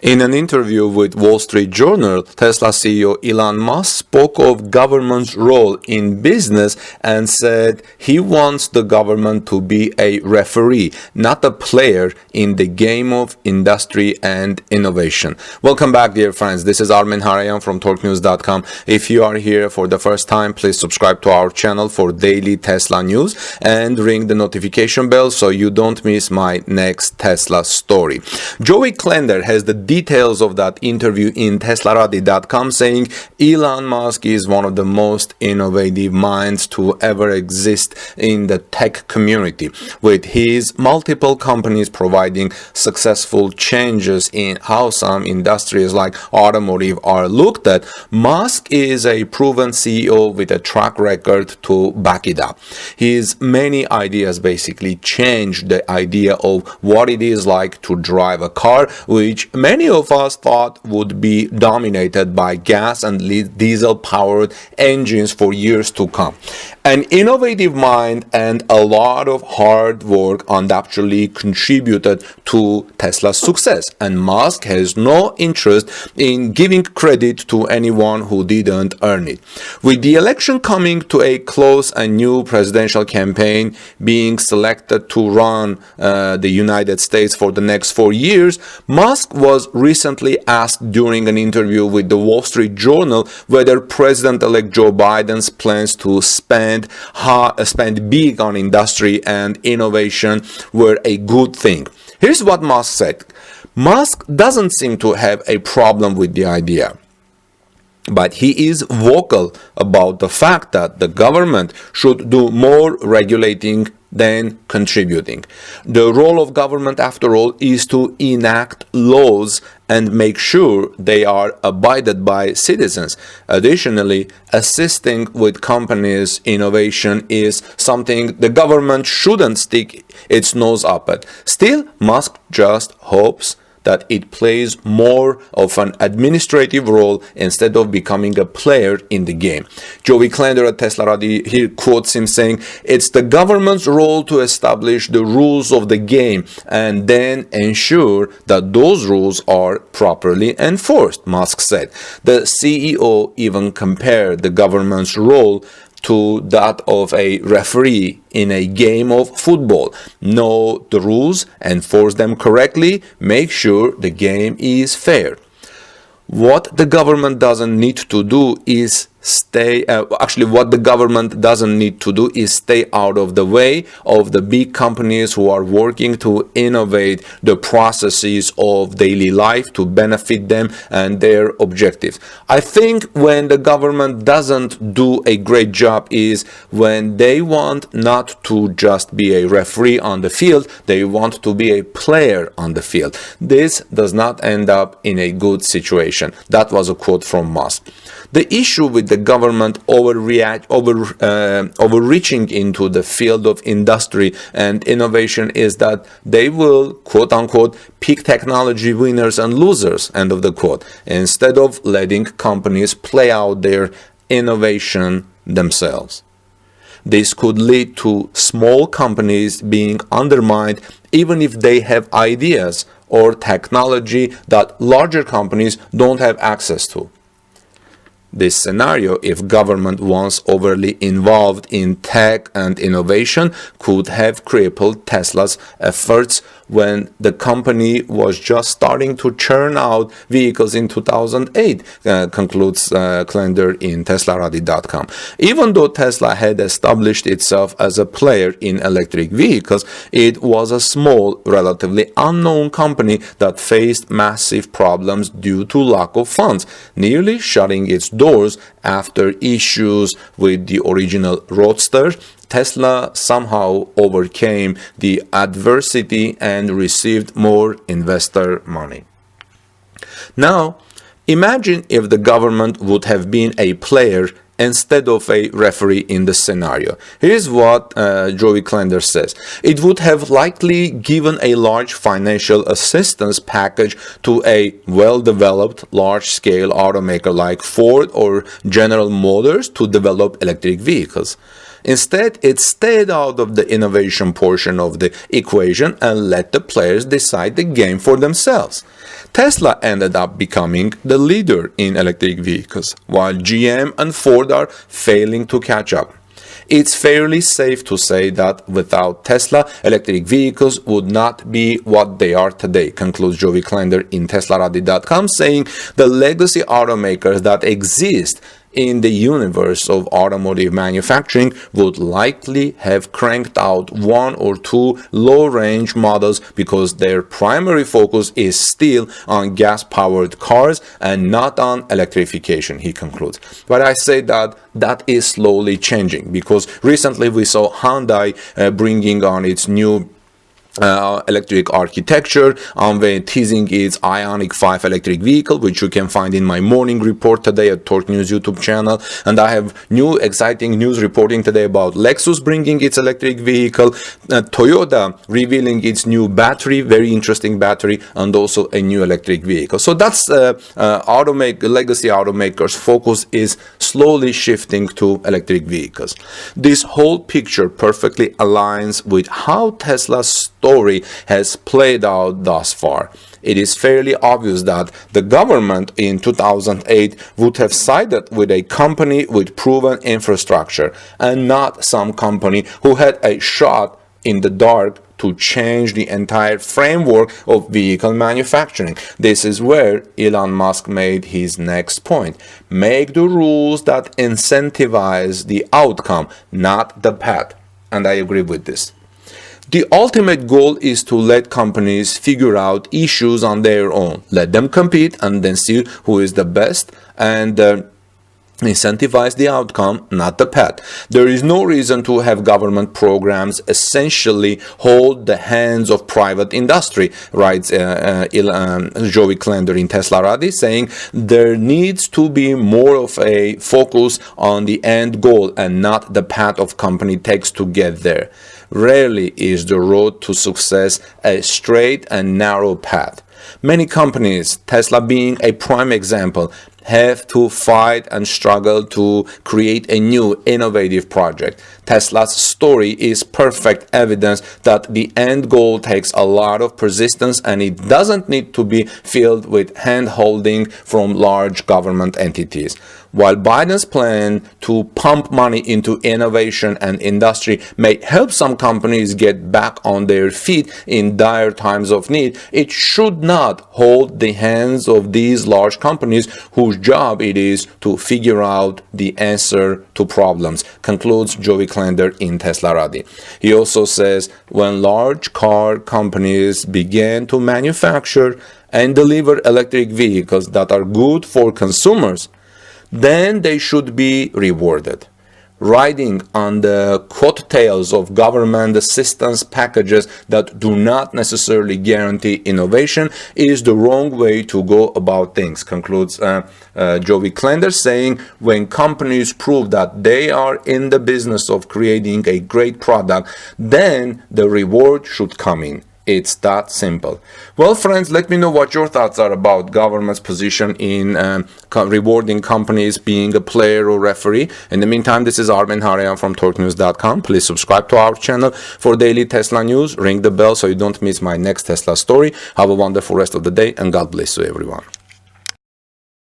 In an interview with Wall Street Journal, Tesla CEO Elon Musk spoke of government's role in business and said he wants the government to be a referee, not a player in the game of industry and innovation. Welcome back, dear friends. This is Armen Harayan from TalkNews.com. If you are here for the first time, please subscribe to our channel for daily Tesla news and ring the notification bell so you don't miss my next Tesla story. Joey Klender has the details of that interview in Teslarati.com, saying Elon Musk is one of the most innovative minds to ever exist in the tech community, with his multiple companies providing successful changes in how some industries like automotive are looked at. Musk is a proven CEO with a track record to back it up. His many ideas basically changed the idea of what it is like to drive a car, which many of us thought would be dominated by gas and diesel powered engines for years to come. An innovative mind and a lot of hard work undoubtedly contributed to Tesla's success, and Musk has no interest in giving credit to anyone who didn't earn it. With the election coming to a close and new presidential campaign being selected to run the United States for the next 4 years, Musk was recently asked during an interview with the Wall Street Journal whether President-elect Joe Biden's plans to spend big on industry and innovation were a good thing. Here's what Musk said. Musk doesn't seem to have a problem with the idea, but he is vocal about the fact that the government should do more regulating than contributing. The role of government, after all, is to enact laws and make sure they are abided by citizens. Additionally, assisting with companies' innovation is something the government shouldn't stick its nose up at. Still, Musk just hopes that it plays more of an administrative role instead of becoming a player in the game. Joey Klender at Teslarati, he quotes him saying, "It's the government's role to establish the rules of the game and then ensure that those rules are properly enforced," Musk said. The CEO even compared the government's role to that of a referee in a game of football. Know the rules, enforce them correctly, make sure the game is fair. What the government doesn't need to do is stay out of the way of the big companies who are working to innovate the processes of daily life to benefit them and their objectives. I think when the government doesn't do a great job is when they want not to just be a referee on the field, they want to be a player on the field. This does not end up in a good situation. That was a quote from Musk. The issue with the government overreaching into the field of industry and innovation is that they will, quote unquote, pick technology winners and losers, end of the quote, instead of letting companies play out their innovation themselves. This could lead to small companies being undermined even if they have ideas or technology that larger companies don't have access to. This scenario, if government was overly involved in tech and innovation, could have crippled Tesla's efforts when the company was just starting to churn out vehicles in 2008, concludes Klender in Teslarati.com. Even though Tesla had established itself as a player in electric vehicles, it was a small, relatively unknown company that faced massive problems due to lack of funds, nearly shutting its doors after issues with the original Roadster. Tesla somehow overcame the adversity and received more investor money. Now, imagine if the government would have been a player instead of a referee in the scenario. Here's what Joey Klender says. It would have likely given a large financial assistance package to a well-developed, large-scale automaker like Ford or General Motors to develop electric vehicles. Instead, it stayed out of the innovation portion of the equation and let the players decide the game for themselves. Tesla ended up becoming the leader in electric vehicles, while GM and Ford are failing to catch up. It's fairly safe to say that without Tesla, electric vehicles would not be what they are today, concludes Joey Klender in Teslarati.com, saying the legacy automakers that exist in the universe of automotive manufacturing would likely have cranked out one or two low-range models because their primary focus is still on gas-powered cars and not on electrification, he concludes. But I say that is slowly changing, because recently we saw Hyundai bringing on its new electric architecture, teasing its Ioniq 5 electric vehicle, which you can find in my morning report today at Torque News YouTube channel. And I have new exciting news reporting today about Lexus bringing its electric vehicle, Toyota revealing its new battery, very interesting battery, and also a new electric vehicle. So that's legacy automakers' focus is slowly shifting to electric vehicles. This whole picture perfectly aligns with how Tesla's story has played out thus far. It is fairly obvious that the government in 2008 would have sided with a company with proven infrastructure and not some company who had a shot in the dark to change the entire framework of vehicle manufacturing. This is where Elon Musk made his next point. Make the rules that incentivize the outcome, not the path. And I agree with this. The ultimate goal is to let companies figure out issues on their own. Let them compete and then see who is the best, and incentivize the outcome, not the path. There is no reason to have government programs essentially hold the hands of private industry, writes Joey Klender in Teslarati, saying there needs to be more of a focus on the end goal and not the path of company takes to get there. Rarely is the road to success a straight and narrow path. Many companies, Tesla being a prime example, have to fight and struggle to create a new innovative project. Tesla's story is perfect evidence that the end goal takes a lot of persistence, and it doesn't need to be filled with hand-holding from large government entities. While Biden's plan to pump money into innovation and industry may help some companies get back on their feet in dire times of need, it should not hold the hands of these large companies whose job it is to figure out the answer to problems, concludes Joey Klender in Teslarati. He also says when large car companies began to manufacture and deliver electric vehicles that are good for consumers, then they should be rewarded. Riding on the coattails of government assistance packages that do not necessarily guarantee innovation is the wrong way to go about things, concludes Joey Klender, saying when companies prove that they are in the business of creating a great product, then the reward should come in. It's that simple. Well, friends, let me know what your thoughts are about government's position in rewarding companies being a player or referee. In the meantime, this is Armen Harayan from TorqueNews.com. Please subscribe to our channel for daily Tesla news. Ring the bell so you don't miss my next Tesla story. Have a wonderful rest of the day, and God bless you, everyone.